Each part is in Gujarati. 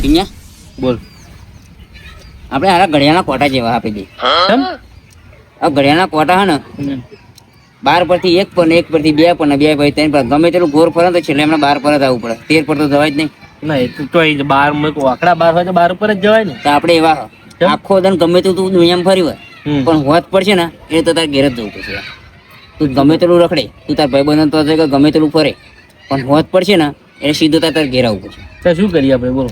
અહીંયા બોલ. આપણે હારા ઘડિયાળના કોટા જેવા આપી દઈએ. આ ઘડિયાળના કોટા હે ને 12 પરથી 1 પર ને 1 પરથી 2 પર ને 2 પરથી 3 પર ગમે તેટલું ગોર ફરે તો છેલ્લે એમને 12 પર જ આવવું પડે. 13 પર તો જવાય જ નહીં. ના એ તો અહીં 12 આંકડા 12 હોય તો 12 ઉપર જ જવાય ને. તો આપણે એવા આખો દન ગમે તું દુનિયામાં ફરી હોય પણ હોત પડશે ને એ તો તારે ઘેર જ જવું પડશે. તું ગમે તેટલું રખડે, તું તાર ભાઈબંધો તો કે ગમે તેટલું ફરે પણ હોત પડશે ને એને સીધું તારે ઘેર આવવું પડશે. તો શું કરીએ આપણે બોલો?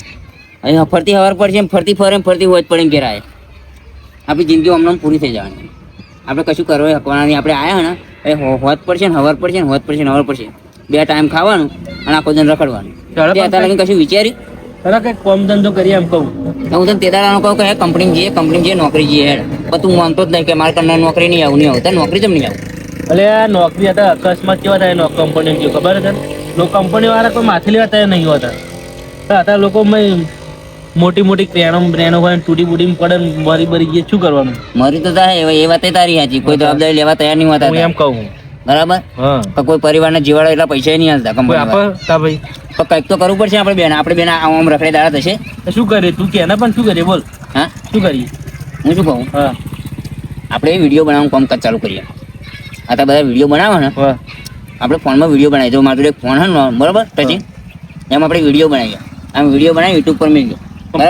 અહીંયા ફરતી હવાર પડશે ફરતી ફરે ફરતી હોત પડે ઘેર આવે. આપણી જિંદગી હમણાં પૂરી થઈ જવાની. આપણે કશું કરવા શકવાના નહીં. આપણે આવ્યા ને એ હોત પડશે ને હવાર પડશે ને હોત પડશે ને હવાર પડશે. 2 ટાઈમ ખાવાનું અને આખો દિન રખડવાનું. અત્યારે લગી કશું વિચાર્યું? અરે કઈ કોમ ધંધો કરીએ એમ કહું. હું તને તે દાડાનો કહું કે કંપની જઈએ નોકરી જઈએ હેડ. પણ તું માનતો જ નહીં કે મારે તમને નોકરી નહીં આવું તારે નોકરી કેમ નહીં આવું? એટલે આ નોકરી હતા અકસ્માત કેવા થાય કંપની ગયો ખબર છે ને? કંપની વાળા કોઈ માથે લેવા તૈયાર નહીં હોતા. અત્યારે લોકો મોટી મોટી ક્રેનો હોય તૂટી બૂટી પડે મરી બરી ગઈ શું કરવાનું? મરી તો થાય એ વાત તારી સાચી. કોઈ જવાબદારી લેવા તૈયાર નહીં હોતા. હું એમ કહું બરાબર. હા કોઈ પરિવારના જીવાડો એટલા પૈસા નહીં હાલતા કંપની ભાઈ. તો કંઈક તો કરવું પડશે. આપણે બેન આમ રખડે દાડા થશે. શું કરીએ તું કે પણ શું કરીએ બોલ? હા શું કરીએ? હું શું કહું? હા આપણે વિડીયો બનાવવાનું કામકાજ ચાલુ કરીએ. આ તો બધા વિડીયો બનાવે ને આપણે ફોનમાં વિડીયો બનાવીએ. જો મારું એક ફોન હે ને બરાબર ટચિંગ એમ આપણે વિડીયો બનાવીએ. આમ વિડીયો બનાવી યુટ્યુબ પર મેળવીએ.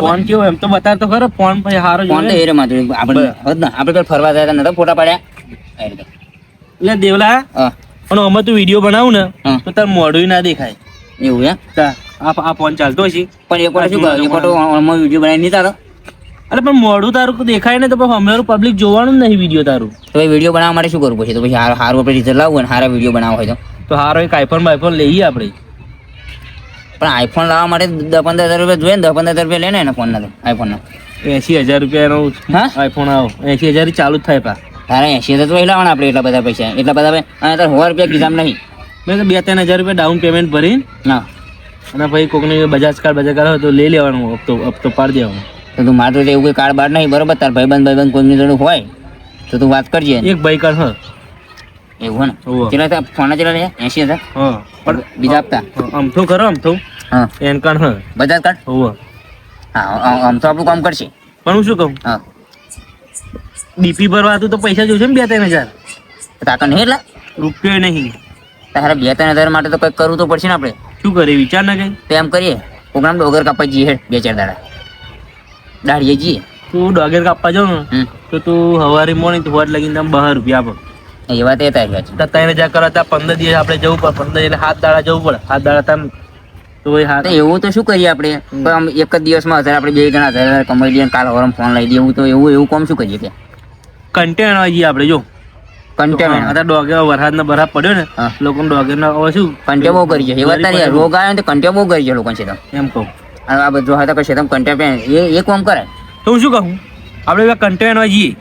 ફોન કેવો એમ તો બતાવતો ખરો. ફોન પછી સારો ફોન તો એ માત્ર આપણે ફરવા ગયા હતા ફોટા પાડ્યા એટલે દેવલા. હા પણ આમાં તું વિડીયો બનાવું ને તો તાર મોઢું ના દેખાય એવું એમ. આ ફોન ચાલતો હશે પણ એક વાર શું કરે વિડીયો બનાવી નહીં તારો. અરે પણ મોઢું તારું દેખાય ને તો અમારું પબ્લિક જોવાનું જ નહીં વિડીયો તારું. તો વિડીયો બનાવવા માટે શું કરવું પડશે? તો પછી સારું આપણે રિઝલ્ટ લાવવું ને સારા વિડીયો બનાવવા હોય તો સારો એક આઈફોન લઈએ આપણે. પણ આઈફોન લાવવા માટે 10-15 હજાર રૂપિયા જોઈએ ને. 10-15 હજાર રૂપિયા લે ને ફોન ના તો આઈફોન ના 80,000 રૂપિયાનો આઈફોન આવો 80,000 ચાલુ જ થાય. તારા 80,000 તો લાવવાના આપણે. એટલા બધા પૈસા એટલા બધા અને તાર 100 રૂપિયા કિસ્સામ નહીં. મેં તો 2-3 હજાર રૂપિયા ડાઉન પેમેન્ટ ભરી ના અને પછી કોકની બજાજ કાર્ડ હોય તો લઈ લેવાનું. હપ્તો પાડી દેવાનો. તો તું માત્ર એવું કોઈ કાર્ડ બાર નહીં બરોબર. તાર ભાઈબંધ કોઈની જોડે હોય તો તું વાત કરજે. એક ભાઈ કાર્ડ હા એવું હે ને ચેલા ફોન ચેલા લે 80,000. હા પણ બીજા આપતા અમથું ખરો અમથું. હા એન કાર્ડ હા બજાજ કાર્ડ હોવ. હા આમ તો આપણું કામ કરશે. પણ હું શું કહું? હા ડીપી ભરવા હતું તો પૈસા જોઈશે ને 2-3 હજાર. કાકા નહીં એટલા રૂપિયો નહીં. તારે 2-3 હજાર માટે તો કંઈક કરવું તો પડશે ને આપણે. શું કરીએ વિચાર ના કઈ? તો એમ કરીએ પ્રોગ્રામ ડોગર કાપવા જઈએ હેડ 2-4 દાડા દાડીએ જઈએ. તું ડોગર કાપવા જાવ ને તો તું સવારે મોર્નિંગ તો હોટ લગીને તમે 12 રૂપિયા આપો. એ વાત એ થાય 3,000 કરવા ત્યાં 15 દિવસ આપણે જવું પડે. 15 એટલે 7 દાડા જવું પડે. 7 દાડા તમે તો એવું તો શું કરીએ આપણે? એક જ દિવસમાં 1000 આપણે 2 જણા 1000 કમાઈ લઈએ. કાલ હવારમાં ફોન લઈ દઈએ. એવું તો એવું કામ શું કરીએ કે કન્ટેન્ટ આવી જઈએ આપણે. જો કન્ટેન્ટ અત્યારે ડોગર વરસાદનો બરફ પડ્યો ને લોકો ડોગરના હવે શું કન્ટેન્ટ બહુ કરી છે. એ વાત તારી રોગ આવ્યો ને તો કન્ટેન્ટ બહુ કરી છે લોકો છે એમ કહું. આ બધું હતા કશે તમે કન્ટેન્ટ એ કોમ કરે તો હું શું કહું? આપણે કન્ટેન્ટ આવી જઈએ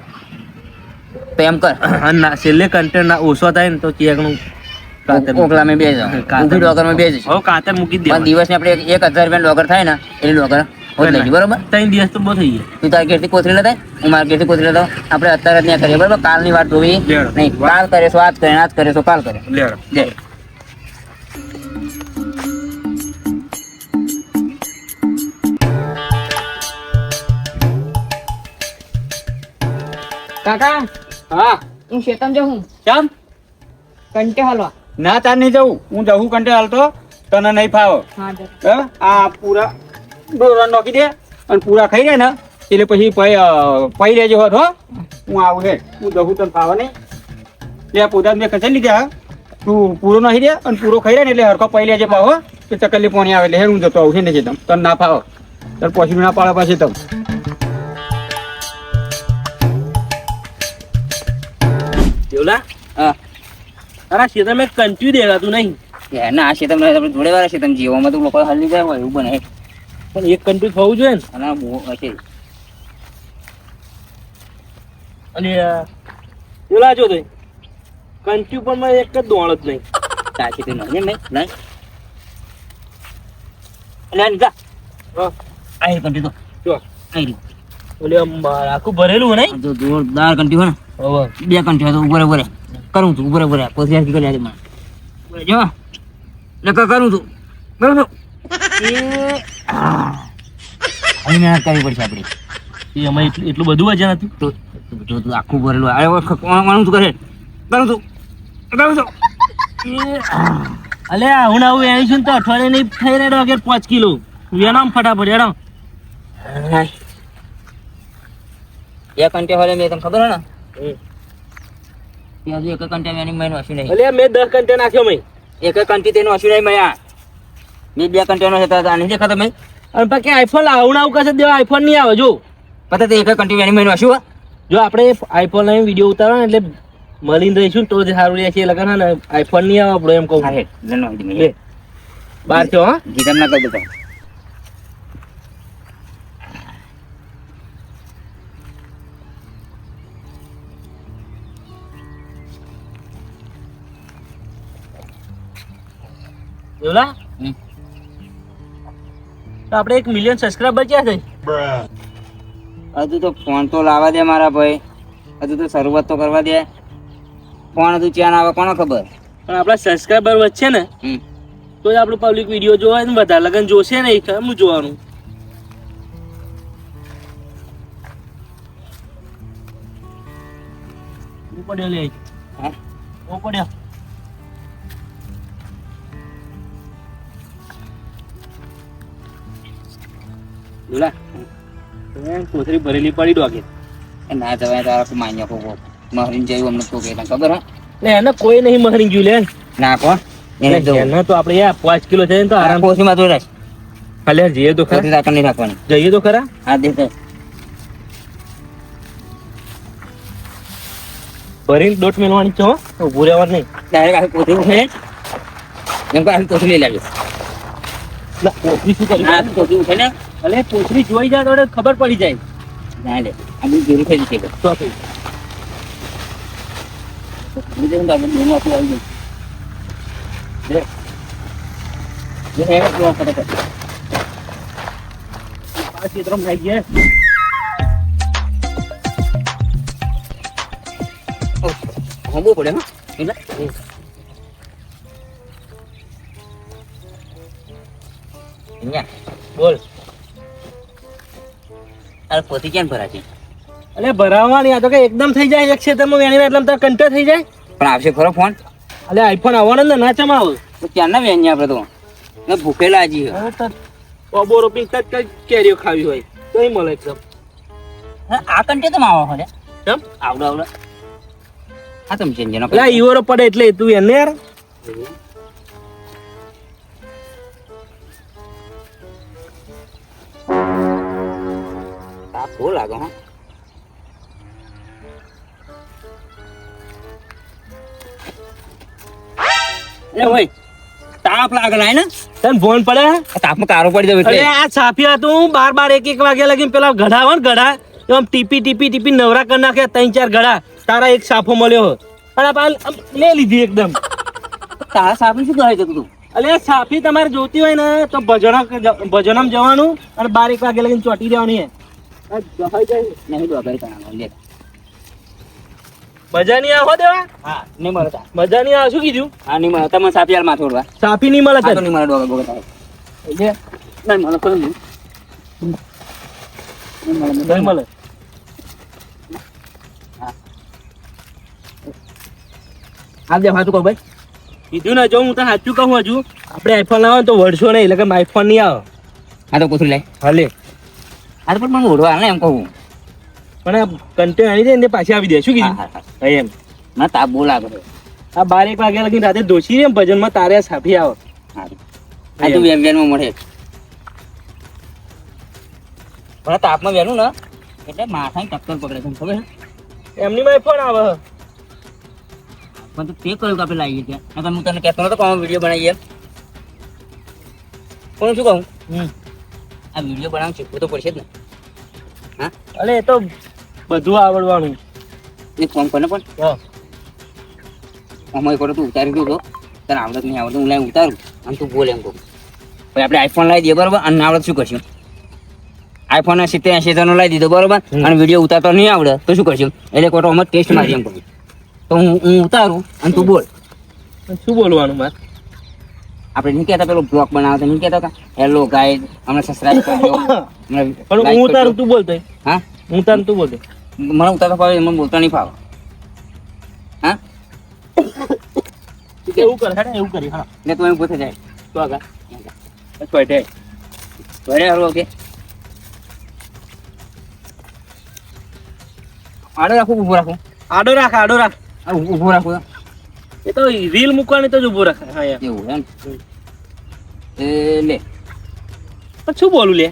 તો એમ કર અને છેલ્લે કન્ટેન્ટ ના ઓછો થાય ને તો ચેકનું ઓકલામાં બે ડોગરમાં બે જશે. હવે કાતર મૂકી દે. દિવસને આપણે 1,000 રૂપિયા ડોગર થાય ને એટલે ડોગર બરોબર 3 દિવસ તો બહુ થઈ ગયા. તું તારી ઘેરથી કોથળી લેતા હું મારા ઘેરથી કોથળી લેતા. આપણે અત્યારે જ ત્યાં કરીએ બરોબર. કાલની વાત જોવી નહીં. કાલ કરે છો આજ કરે આજ કરે છો કાલ કરે. જય કાકા. હા હું શેતમ જાઉં કેમ? કંટે હાલવા. ના તાર નહીં જવું. હું જવું કંટે હાલતો તને નહીં ફાવો. હા આ પૂરા ડોરા નોખી દે અને પૂરા ખાઈ જાય ને એટલે પછી પૈ લેજો હોત હો. હું આવું હે હું જવું તને ફાવે નહીં. એટલે પોતા મેં ખસે લીધા. તું પૂરો નાખી દે અને પૂરો ખાઈ જાય ને એટલે હરખો પૈ લેજે પાવો કે ચકલી પાણી આવે એટલે હું જતો આવું છે ને છે તને ના ફાવો તાર પછી ના પાડે પાછી તમે. દેવલા હા તારા ક્ષેત્રમાં કંટ્યુ દેખાતું નહીં. ના આ ક્ષેત્ર આપણે જોડે વાળા ક્ષેત્ર જીવવામાં તો લોકો હલી જાય હોય એવું બને. પણ એક કંટ્યુ થવું જોઈએ ને. અને બહુ હશે. અને દેવલા જો તો કંટ્યુ પણ મારે એક જ દોણ જ નહીં. સાચી તો નહીં નહીં એટલે જા આઈ કંટી તો જો આઈ ઓલે આખું ભરેલું નહીં તો જોરદાર કંટી હોય ને. હવે 2 કંટી તો ઉપર કરું છું ઉપર પછી કરી આજે મને જો એટલે કરું છું બરાબર. એ ઘણી મહેનત કરવી પડશે આપણે. એ અમે એટલું બધું વજન હતું. તો જો તું આખું ભરેલું અરે કોણ તું કરે કરું છું અલે હું આવું એની છું ને તો અઠવાડિયે નહીં થઈ રહ્યો અગર 5 કિલો વેનો આમ ફટાફટ એડો. એક ઘંટે હોય મેં તને ખબર હે ને હજુ એક ઘંટે મેં મહિનો હશું નહીં. અલે મેં 10 ઘંટે નાખ્યો મેં. એક ઘંટી તેનું હશું નહીં મળ્યા. મેં 2 ઘંટેનો હતા આને દેખાતો મેં અને પછી આઈફોન આવું આવું કશે દેવા આઈફોન નહીં આવે જો. પતા તે એક ઘંટી મેં મહિનો હશું જો આપણે આઈફોન લઈને વિડીયો ઉતારો ને એટલે મળીને રહીશું ને તો જ સારું રહેશે લગન ને આઈફોન નહીં આવે આપણે એમ કહું. હા હેડ લનો લે બહાર છો હા ગીતમ ના કહી દેતો જોલા તો આપણે 1 મિલિયન સબસ્ક્રાઇબર ક્યાં થઈ? હજુ તો ફોન તો લાવવા દે મારા ભાઈ. હજુ તો શરૂઆત તો કરવા દે. ફોન હજુ ક્યાં આવે કોને ખબર. પણ આપણા સબસ્ક્રાઇબર વધશે ને તો જ આપણું પબ્લિક વિડીયો જોવા ને બધા લગન જોશે ને એ હું જોવાનું. હું પડ્યો લે હા હું પડ્યો. બોલા કોથળી ભરેલી પડી ડોકે. એ ના જવાય તારા માન્ય કોકો મહરીન જેવું અમને તો કહેતા ખબર હે લે એને કોઈ નહીં મહરી ગયું લે. ના કોણ એને જો એને તો આપણે યાર 5 કિલો છે ને તો આરામ કોસીમાં તો રાખ ખાલી જઈએ તો કોસી ખરા. રાખણ નહીં રાખવાની. જઈએ તો ખરા. હા દે દે ભરીને દોટ મેળવાની છે હો ઊભું રહેવાનું નહીં. ડાયરેક્ટ આ કોથળી ઉઠે એમ કે આ કોથળી લઈ લાવ્યો. ના કોથળી શું કરી આ કોથળી ઉઠે ને અલે કોથળી જોઈ જાય તો એટલે ખબર પડી જાય. ના લે આ બી જરૂર થઈ જશે તો થઈ. બીજે હું આપણે દોનો આપી આવી દે જે હે તો ફટાફટ આ ચિત્રમ થઈ ગયા. હોંબો પડે હા એટલે અહીંયા બોલ. આ પોતી ક્યાં ભરા છે અલે ભરાવાની આ તો કે એકદમ થઈ જાય એક ક્ષેત્રમાં વેણી એટલે તાર કંટ્રોલ થઈ જાય. પણ આવશે ખરો ફોન અલે આઈફોન આવવાનો ને ના ચમ આવે. તો ક્યારના વેણીએ આપણે તો ને ભૂખેલા હજી ઓબો રોપી તક કેરીઓ ખાવી હોય તો ઈ મળે એકદમ. આ કંટે તો આવો હલે કેમ આવડો આવડો આ તમ ચેન્જ ન અલે ઈવરો પડે એટલે તું એને યાર આ ફૂલ લાગે હા એ ભાઈ તાપ લાગે લાય ને તને ફોન પડે. આ તાપમાં કારો પડી જાવ અરે એટલે આ છાપી હતું 12 1 વાગ્યા લગીને પેલા ગઢા હોય ને ગઢા એમ ટીપી નવરા કરી નાખ્યા 3 4 ગઢા તારા એક સાફો મળ્યો અને આ લે લીધી એકદમ. તારા સાપને શું કહે છે તું અલે સાફી તમારે જોતી હોય ને તો ભજનમ જવાનું અને 12 1 વાગ્યા લગીને ચોટી દેવાની હે. નહીં ડોગરી કરાવવાનો લે મજા નહીં આવો દેવા. હા નહીં મળે તા મજા નહીં આવે શું કીધું. હા નહીં મળે તમે સાપી હાલ માં થોડવા સાફી નહીં મળે આ તો તને. નહીં મળે ડોગર બોગર થાય લે, નહીં મળે ખરું નહીં નહીં મળે. આ દે હાથું કહું ભાઈ કીધું ને જો હું તને સાચું કહું હજુ આપણે આઈફોન લાવો તો વળશો નહીં એટલે કે આઈફોન નહીં આવે. આ તો કોથળી લાય હાલે આ તો પણ મને ઓઢવા હાલ ને એમ કહું પણ આ કન્ટેન્ટ આની જાય ને પાછી આવી દે શું હા કીધું. હા હા હા એમ ના તાપ બહુ લાગે છે આ 12 1 વાગ્યા લગીને રાતે દોશી ને ભજનમાં તારે આ સાફી આવે. સારું આ તો વેનમાં મળે પણ તાપમાં વેનું ને એટલે માથાની ટક્કર પકડે છે ખબર છે એમની માં આઈફોન આવે. પણ તો તે કહ્યું કે આપણે લાવીએ ત્યાં હું તને કહેતો નતો કે આમાં વિડીયો બનાવીએ પણ શું કહું આ વિડીયો બનાવવાનું શીખવું તો પડશે જ ને હા અલે એ તો બધું આવડવાનું. એક ફોન કરે પણ હા આમાં એક વાર તું ઉતારી દઉં તો તને આવડત નહીં આવડતું હું લાવી ઉતારું અને તું બોલ એમ કહું પછી આપણે આઈફોન લાવી દઈએ બરોબર અને આવડત શું કરશું આઈફોન 70-80 લાવી દીધો બરોબર અને વિડીયો ઉતારતો નહીં આવડે તો શું કરશું એટલે કોટો અમે ટેસ્ટ મારી એમ કહું તો હું ઉતારું અને તું બોલ શું બોલવાનું મારે. આપણે નહીં કહેતા પેલો બ્લોગ બનાવતા નહીં કહેતા હતા હેલો ગાઈડ અમને સબસ્ક્રાઇબ કરજો અમને પણ like હું તારું કરજો. તું બોલતો હા હું તારું તું બોલતો મને ઉતારતા ફાવે મને બોલતા નહીં ફાવે હા એવું કરે હેડે એવું કરી હા ને તું એમ પૂછે જાય તો આગળ સ્વેટે સ્વેટે હારું ઓકે આડો રાખું ઊભું રાખું આડો રાખ ઊભું રાખું એ તો રીલ મૂકવાની તો જ ઊભો રાખે હા યાર એવું એમ એ લે પણ શું બોલું લે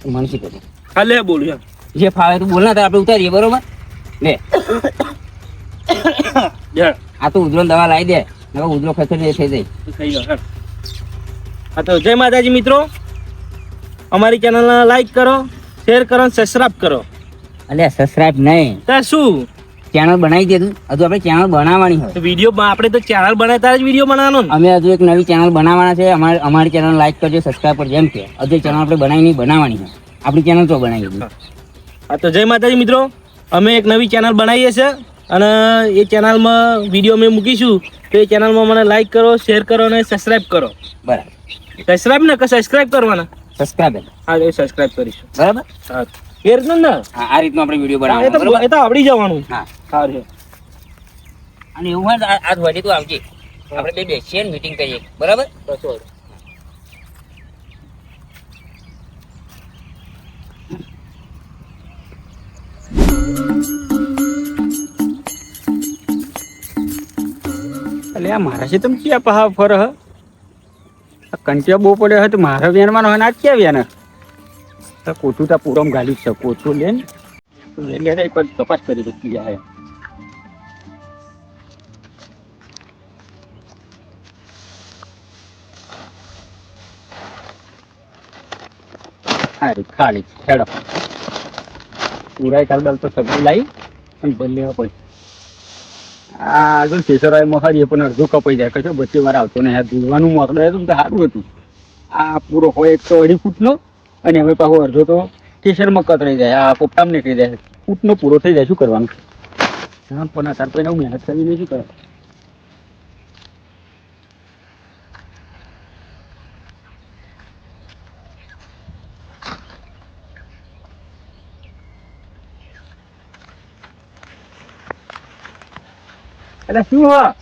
મને શીખે છે હા લે બોલું એમ જે ફાવે તું બોલ ના તો આપણે ઉતારીએ બરોબર લે યાર આ તો ઉધરો દવા લાવી દે નકર ઉધરો ખસેડી થઈ જાય થઈ ગયો હેડ. હા તો જય માતાજી મિત્રો અમારી ચેનલને લાઈક કરો શેર કરો સબસ્ક્રાઇબ કરો અલ્યા સબસ્ક્રાઇબ નહીં તો શું ચેનલ બનાવી દે તું હજુ આપણે ચેનલ બનાવવાની હોય વિડીયો આપણે તો ચેનલ બનાવે ત્યારે જ વિડીયો બનાવવાનો ને અમે હજુ એક નવી ચેનલ બનાવવાના છે અમારી ચેનલ લાઈક કરજો સબસ્ક્રાઇબ કરજો એમ કે હજુ ચેનલ આપણે બનાવી નહીં બનાવવાની છે આપણી ચેનલ તો બનાવી દીધી હા તો જય માતાજી મિત્રો અમે એક નવી ચેનલ બનાવીએ છીએ અને એ ચેનલમાં વિડીયો અમે મૂકીશું તો એ ચેનલમાં મને લાઈક કરો શેર કરો અને સબસ્ક્રાઇબ કરો બરાબર સબસ્ક્રાઇબ ને કે સબસ્ક્રાઇબ કરવાના સબસ્ક્રાઇબ હા એ સબસ્ક્રાઇબ કરીશું બરાબર હા એ રીતનું ને હા આ રીતનું આપણે વિડીયો હા, બનાવવાનો એ તો આવડી જવાનું હા સારું અને એવું હોય ને આજ વધી તું આવજે આપણે બે બેસીએ ને મીટિંગ કરીએ બરાબર એટલે આ મારા છે તમે ક્યાં પહા ફર હ આ કંટિયા બહુ પડ્યો હોય તો મારા વેનમાં હોય ને આ ક્યાં વેન તો કોઠું તો પૂરમ ગાલી જ છે કોઠું લે ને લે એક વાર તપાસ કરી દો ક્યાં હે હારી ખાલી હેડો પૂરા કાલ તો સબ્જી લાવી અને બદલે પડી આ જો કેસરાય મહારી પણ અડધો કપાઈ જાય કશો બચ્ચે વાર આવતો ને દૂધવાનું મોકલો હતું તો સારું હતું આ પૂરો હોય 1 તો 2.5 ફૂટનો અને હવે પાછો અડધો તો કેસરમાં કતરાઈ જાય આ પોપટામાં નીકળી જાય ફૂટનો પૂરો થઈ જાય શું કરવાનું હા પણ અત્યારે તો એને મહેનત કરીને શું કરે એટલે શું હા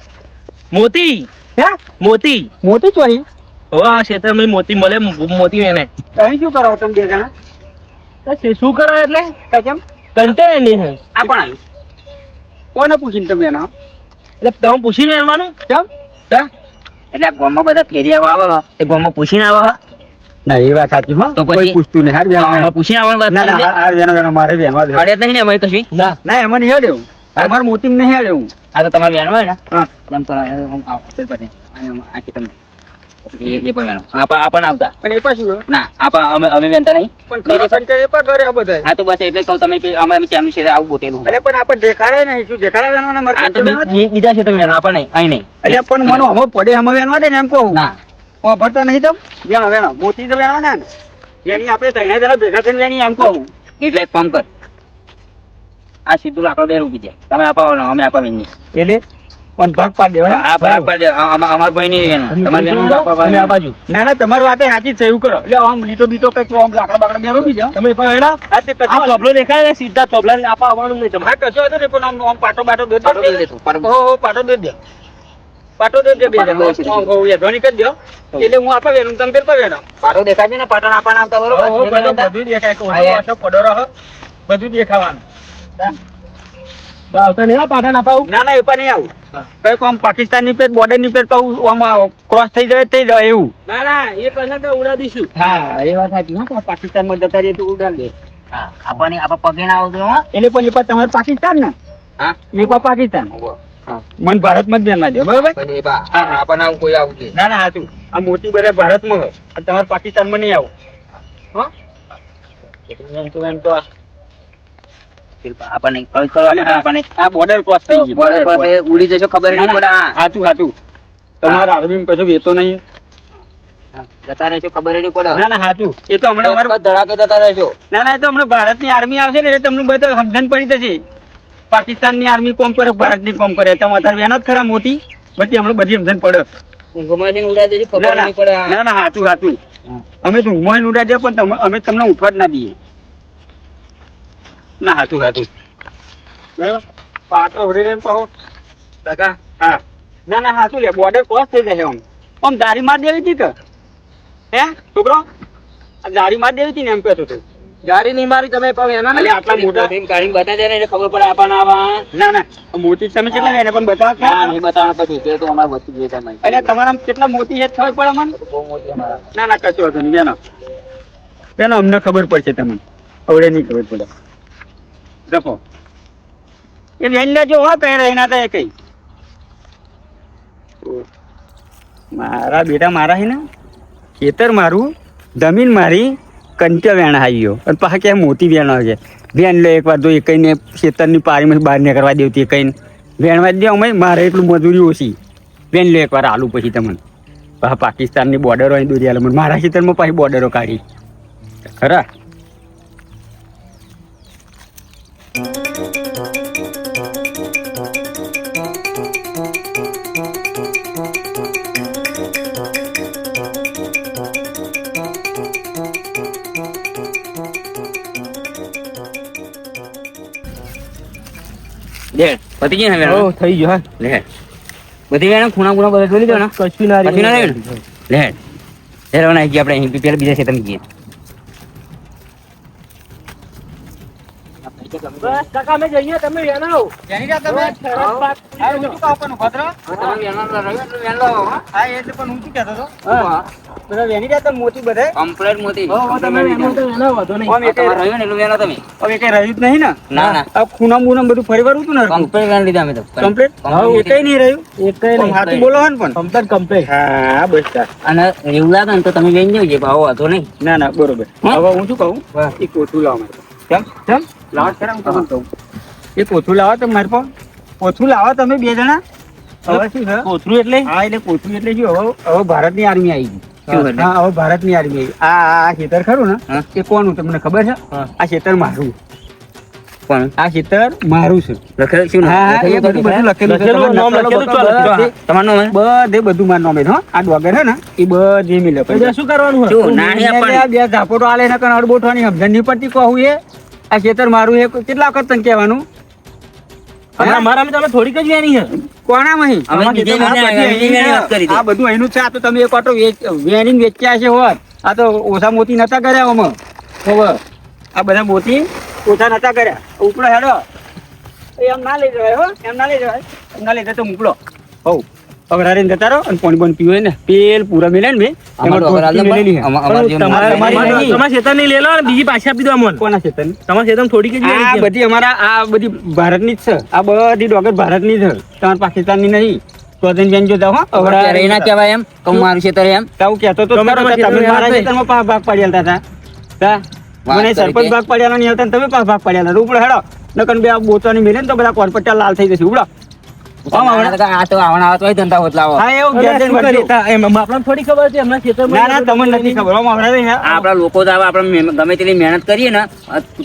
મોતી હે મોતી મોટી ચોરી હવે આ ક્ષેત્રમાં મોતી મળે મોતી એને તમે શું કરો તમે બે જણા શું કરો એટલે કેમ કંટાળે નહીં હે આ પણ આવ્યું કોને પૂછીને તમે એના એટલે તમે પૂછીને આવવાનું કેમ એટલે આ ગામમાં બધા ફેરિયા આવે એ ગામમાં પૂછીને આવે ના એ વાત સાચી હો તો પછી? કોઈ પૂછતું નહીં હાર વેણવા પૂછીને આવવાનું ના ના હાર વેણવા મારે વેણવા દે અડે જ નહીં ને અમે કશું ના ના એમાં નહીં હેડ્યું અમારે મોતી નહીં હેડ્યું આ તો તમારે વેણવા હોય ને હા એમ તો હું આવું તે પછી આખી તમને એ પણ વેણો આપણ આવતા પણ એ પાછું ના અમે વેણતા નહીં પણ ખરેખર તો એ પણ કરે આ બધા હા તો બસ એટલે કહું તમે અમે ચાલુ છે આવું બોટેલું એટલે પણ આપણે દેખાડે નહીં શું દેખાડે વેણવાના મારે આ તો બીજા છે તમે વેણો આપણ નહીં અહીં નહીં એટલે પણ મને હમો પડે હમો વેણવા દે ને એમ કહું ના ભરતા નહીં તમ વેણો વેણો મોતી તો વેણવાના ને એની આપણે ત્રણે જણા ભેગા થઈને વેણી એમ કહું એટલે એક કામ કર આ સીધું લાકડો બે રૂપી જાય તમે અપાવો અમે અપાવી નહીં એટલે પણ ભાગ પાડ દેવાના આ ભાગ પર અમાર ભાઈ નહીં વેણો તમારે વેણો તમે આ બાજુ ના ના તમારી વાતે સાચી જ છે એવું કરો એટલે આમ લીટો બીટો કઈક આમ લાકડા બાકડા બે રોપી જાઓ તમે પણ એના હા તે આ કચો તબલો દેખાય ને સીધા તબલા ને આપા આવવાનું નહીં તમારે હા કચો હતો ને પણ આમ આમ પાટો બાટો દે પાટો દઈ દેતો, પાટો. ઓહો પાટો દે દે પાટો દે દે બે પાટો દે છે. જણા ઓહો યધોની કરી દો એટલે હું આપા વેણું તમે પેર વેણો પાટો દેખાય છે ને પાટણ આપણ આવતા ઓહો બરોબર બધું દેખાય કે હા, યાર. ઓછો પડો રહો બધું દેખાવાનું આવતા નહીં આ પાટણ અપાવું ના ના એ પણ નહીં આવું કઈક આમ પાકિસ્તાનની પેટ બોર્ડર ની પેટ તો આમ ક્રોસ થઈ જાય એવું ના ના એ કને તો ઉડા દઈશું હા એ વાત સાચી હા પાકિસ્તાન માં જતા રહીએ તો ઉડાડ દે હા આપણને આપણે પગે ના આવતું હો એટલે પણ એ પણ તમારે પાકિસ્તાન ને હા એ પણ પાકિસ્તાન મન ભારતમાં જ બેન દે બરોબર પછી આપણને આવું કોઈ આવું જોઈએ ના ના હાચું આ મોટી બધા ભારતમાં હોય અને તમારે પાકિસ્તાનમાં નહીં આવું હો એમ તો એમ તો આપણને કઈ કરવાનું આપણને આ બોર્ડર ક્રોસ થઈ ગઈ બોર્ડર પર ઉડી જશો ખબર નહીં પડે હા હાચું હાચું તમારા આર્મી કશો વેતો નહીં જતા રહેશો ખબર નહીં પડે ના ના હાચું એ તો હમણાં અમારે ધડાકે જતા રહેશો ના ના એ તો હમણાં ભારતની આર્મી આવશે ને એટલે તમને બધું સમજણ પડી જશે પાકિસ્તાનની આર્મી કોમ કરે ભારતની કોમ કરે તમે અત્યારે વેનો જ ખરા મોટી બધી હમણાં બધી સમજણ પડે ઊંઘમાંથી ઉડાડી દેજો, ખબર ના, નહીં પડે. ના ના હાચું હાચું અમે તો ઊંઘમાં ઉડાડી દે પણ અમે તમને ઉઠવા જ ના દઈએ ના હાચું હાચું બરાબર પાટો ભરી રહીને પાહો કાકા હા ના ના હાચું લે બોર્ડર ક્રોસ થઈ જશે આમ દારી માર દેવી હતી કે હે છોકરો આ દારી માર દેવી હતી ને એમ કહેતો હતો ગાડી નહીં મારી તમે પણ એના અલે આટલા મોટા કાઢીને બતાવી દે ને એટલે ખબર પડે આપણને આવા. ના ના મોતી તમે કેટલા એને પણ બતાવો છો? ના, નહીં બતાવવાનું પછી. તે તો અમારે વસ્તુ જોઈએ તમે. અરે તમારા કેટલા મોતી છે ખબર પડે મને બહુ મોટી અમારા. ના ના કશો વાંધો નહીં બેનો બેનો અમને ખબર પડશે તમને હવે નહીં ખબર પડે જપો એ વેનને જો હો પહેરે એના તો એ કઈ મારા બેટા મારા હે ને ખેતર મારું જમીન મારી કંચા વેણ આવી ગયો અને પાછા ક્યાં મોટી વેણ આવે છે વેણ લે એકવાર તો એ કઈને ખેતરની પારીમાં બહાર નીકળવા દેવતી એ કઈને વેણવા જ દે અમે મારે એટલું મજૂરી ઓછી વેણ લે એકવાર આલુ પછી તમને પાછા પાકિસ્તાનની બોર્ડરો અહીં દોરી આલે મને મારા ખેતરમાં પાછી બોર્ડરો કાઢી ખરા લે, પતી ગઈ ને વેણ? ઓ થઈ ગયો હા લે. બધી વેણ ખૂણા ખૂણા બધા જોઈ લીધો ને? કશું ના કશું ના રહ્યું. રહ્યું ને? લે. લે રવાના આવી ગયા આપણે અહીં પેલા બીજા ક્ષેત્રમાં જઈએ. બસ કાકા અમે જઈએ તમે વેણાવો. મોટી બધા કમ્પ્લેટ મોટી. તમે વેણાવો તો વેણાવો, વાંધો નહીં. આમ એકે તમારે રહ્યું ને એટલું વેણો તમે. હવે કઈ રહ્યું જ નહીં ને ના, ના. આ ખૂણા બુના બધું ફરી વળું હતું ને કમ્પ્લેટ વેણ લીધા અમે તો. Complete complete. એકઈ નહીં રહ્યું એકઈ નહીં. હાથું બોલો હે ને પણ કમ્પ્લીટ કમ્પ્લીટ. હા બસ તાર. અને એવું લાગે ને તો તમે વેણ જજો, ભાવ વાંધો નહીં. ના ના બરોબર હા? હવે હું શું કહું હા. એ કોથું લાવો મારે કેમ કેમ લાવો ખરા હું તમને કહું એ કોથું લાવો તમે મારે પણ કોથું લાવો તમે બે જણા હવે શું છે કોથરું એટલે હા એટલે કોથું એટલે શું હવે ભારતની આર્મી આવી ગઈ શું કરે? હા હવે ભારતની આર્મી આવી આ ખેતર ખરું ને હા. એ કોનું તમને ખબર છે હા. આ ખેતર મારું પણ આ ખેતર મારું છે લખેલું શું નામ? હા હા એ લખેલું બધું હતું? બધું લખેલું છે. લખેલું, નામ તમારે લખેલું નકલો ચાલે. બધે- તમારું નામ હે? બધે બધું મારું નામ હે, હો આ ડોગર છે ને એ બધી મિલે પછી શું કરવાનું હોય? શું? નાની આપવાની. બે ઝાપોટો આલે ને કણ અડબોટવાની સમજણ નહીં પડતી કહું એ આ ખેતર મારું એ કેટલા વખત તને કહેવાનું હમણાં અમારામાં તમે થોડીક જ વેણી છે. કોણામાં હી? અમે બીજે આ મહિને બધી બીજે મહિને વાત કરી હતી. આ બધું અહીંનું જ છે આ તો તમે એક વાટો વેણીને વેચ્યા છે હોત આ તો ઓછા મોતી નતા કર્યા આમાં હવે આ બધા મોતી ઓછા નતા કર્યા ઉપડો હેડો એમ ના લઈ જવાય હો એમ ના લઈ જવાય એમ ના લઈ જાય તો મોકલો હોવ અગરારીને જતા રહો અને પાણી બંધ પીવે ને પેલ પૂરા મિલે ને અમારે તો અગર એમાં મેલેલી છે. અમારે જેમ તમારે- અમારી તમારા ખેતરની લઈ લો અને બીજી પાછી આપી દો અમને. કોના છે તને તમારા ખેતરમાં થોડીક જ વેણી આ છે. બધી અમારા આ બધી ભારતની જ છે આ બધી ડોગર ભારતની છે તમારે પાકિસ્તાનની નહીં સ્વતંત્ર બેન જો જાઓ હો ત્યારે એ ના કહેવાય એમ કે હું મારું ક્ષેત્ર એમ. તાવું કહેતો તો તમે ખરો તમારા કે તમે ખેતરમાં મારા વાત ખેતરમાં ભાગ પાડી આલતા હતા તા વાત મને કરી સરપંચ તે. ભાગ પાડ્યા નહીં આવતા ને તમે ભાગ પાડી આલતા ઉપડો હેડો નકન બે આ બોતવાની મિલે ને તો બધા કોરપટ્ટા લાલ થઈ જશે ઉપડો આ તો આવવાના આવતો હોય ધંધા હોત લાવો. હા એવું અરે, ઘેર જઈને શું કરી? ભરજો. એમ આપણને થોડી ખબર છે એમના ખેતરમાં ના ના તમને નથી ખબર આમ આવડે છે. આ આપણા લોકો તો આવે, આપણે ગમે તેટલી મહેનત કરીએ ને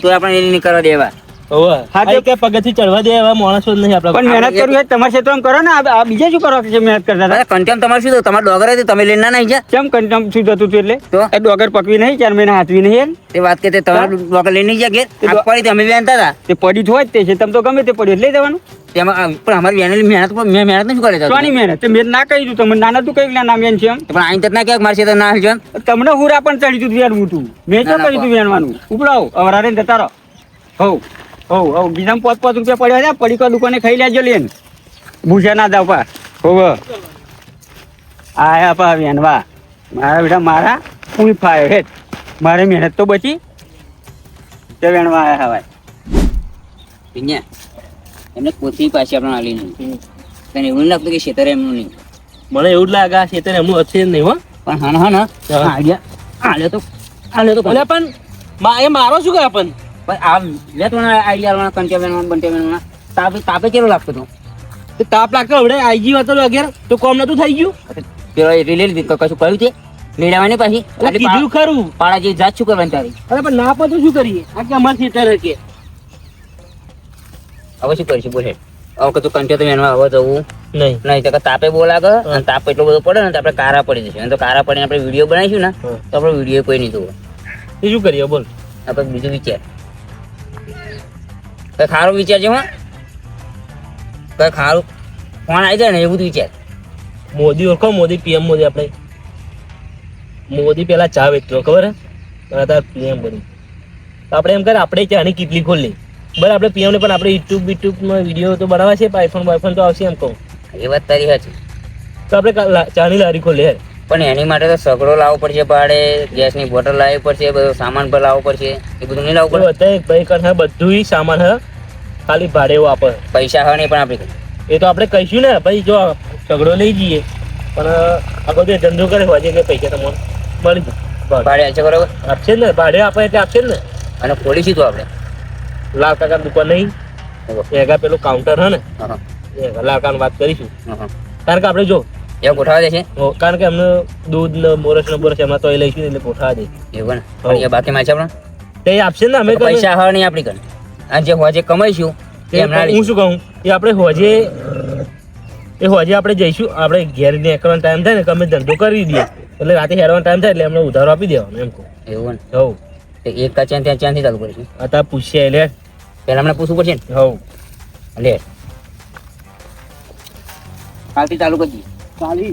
તો આપણે એને નહીં કરવા દેવા. હોવે. હા, આ કે પગથિયું ચડવા દે એવા માણસો જ નહીં આપણા પણ મહેનત કરવી હોય તો તમારા ક્ષેત્રમાં કરો ને આ બીજા શું કરો છે મહેનત કરતા હતા અરે કંટેમ તમારે શું થયું? તમારે ડોગર હતી, તમે લઈને ના નહીં ગયા? કેમ કંટમ શું જતું હતું એટલે તો? એ ડોગર પકવી નહીં 4 મહિના હાથવી નહીં એમ? તે વાત કે તે તમારે ડોગર લઈને નહીં ગયા ઘેર? તે આગ પડી હતી, અમે વેનતા હતા. તે પડ્યું જ હોય જ તે છે તમે તો ગમે તે પડ્યું એટલે લઈ જવાનું તેમાં પણ અમારી વેનેલી મહેનત મેં મહેનત નહીં કરે કોની મહેનત તે મેં ના કહી દીધું તમને નાના તું કઈ નામ એમ છે એમ પણ આઈને તક ના કે મારે ક્ષેત્ર ના હાલજો એમ. તમને હુરા પણ ચડી તું વેણવું તું મેં ના, તો ના, કરી તું વેણવાનું ઉપડાવો અવરારે ને જતા રહો હવ હવ હવ બીજા 5-5 રૂપિયા પડ્યા છે પડી કો દુકાને ખાઈ લેજો લેન ભૂસા ના દાવ પા હોવ આયા પા વેણવા મારા બેટા મારા હું ફાયો હેઠ મારે મહેનત તો બચી તે વેણવા આયા હવાય વિજ્ઞા, એમને પોતી પાછી આપણે હાલી નહીં. તને એવું નહીં લાગતું કે ક્ષેત્ર એમનું નહીં? મને એવું જ લાગે આ ખેતર એમનું હશે જ નહીં હો. પણ હા હા ના હા. હાલ્યો તો અલ્યા પણ એ મારો શું કરે પણ પણ આ લે તો આઈડિયા કંટે વેણવાના બંટે વેણવાના તાપે તાપે કેવો લાગતો હતો? તે તાપ લાગતો હવે આઈજી હતો અગિયાર તો કોમ નતું થઈ ગયું. પેલો એ લઈ લીધી કશું કહ્યું છે લેડાવાની પાછી એટલે આટલી કીધું ખરું. પાડા જેવી જાત શું કરવાની તારી? અરે પણ ના પણ શું કરીએ આ કે અમારે ખેતર કે હવે શું કરીશું બોલે? હવે કતું કંઠે તો એનો હવે જવું નહીં નહીં તો કે તાપે બહુ લાગે અને તાપ એટલો બધો પડે ને તો આપણે કારા પડી જશે અને તો કારા પડીને આપણે વિડીયો બનાવીશું ને હા. તો આપણે વિડીયો કોઈ નહીં જોવો એ શું કરીએ બોલ આપણે બીજું વિચાર કઈ ખારો વિચાર છે હા કઈ ખારું ફોન આવી જાય ને એવું જ વિચાર મોદી ઓળખો મોદી પીએમ મોદી આપણે મોદી પેલા ચા વેચતો ખબર હે અત્યારે પીએમ બની તો આપણે એમ કરે આપણે ચાની કેટલી ખોલી બરાબર આપણે પીએમ ને પણ આપણે યુટ્યુબમાં વિડીયો તો બનાવવા છે આઈફોન તો આવશે એમ કહું એ વાત તારી સાચી તો આપણે ચાની લારી ખોલીએ પણ એની માટે તો સગડો લાવવો પડશે ભાડે ગેસની બોટલ લાવવી પડશે બધો સામાન પર લાવવો પડશે એ બધું નહીં લાવવું પડે અત્યારે ભાઈ કરે બધું સામાન હે ખાલી ભાડે વાપર પૈસા હવે નહીં પણ આપણે એ તો આપણે કહીશું ને ભાઈ જો ઝઘડો લઈ જઈએ પણ આગળ જે ધંધો કરે હોય કે પૈસા તમને મળી જાય ભાડે હાલશે બરોબર આપશે ને ભાડે આપે એટલે આપશે ને અને ખોલીશું તો આપણે લાલ કાકા દુકાન નહીં એગા પેલું કાઉન્ટર હે ને હા લાલ કાકા વાત કરીશું હા કારણ કે આપણે જો એ ગોઠવા દેશે કારણ કે એમને દૂધ ને બોરસ ને બોરસ એમાં તો એ લઈશું એટલે ગોઠવા દે એવું ને પણ એ બાકી માં છે આપણે તે આપશે ને અમે તો પૈસા હવે નહીં આપણી કન અને જે હોજે કમાઈશું તે એમના હું શું કહું એ આપણે હોજે આપણે જઈશું આપણે ઘેર નીકળવાનો ટાઈમ થાય ને કે અમે ધંધો કરી દઈએ એટલે રાતે હેરવાનો ટાઈમ થાય એટલે એમને ઉધારો આપી દેવાનો એમ કહું એવું ને હવ તો એક કાચા ત્યાં ત્યાંથી ચાલુ કરીશું અત્યારે પૂછીએ લે પહેલા અમને પૂછવું પડશે ને હવ લે કાલથી ચાલુ કરી દઈએ ચાલી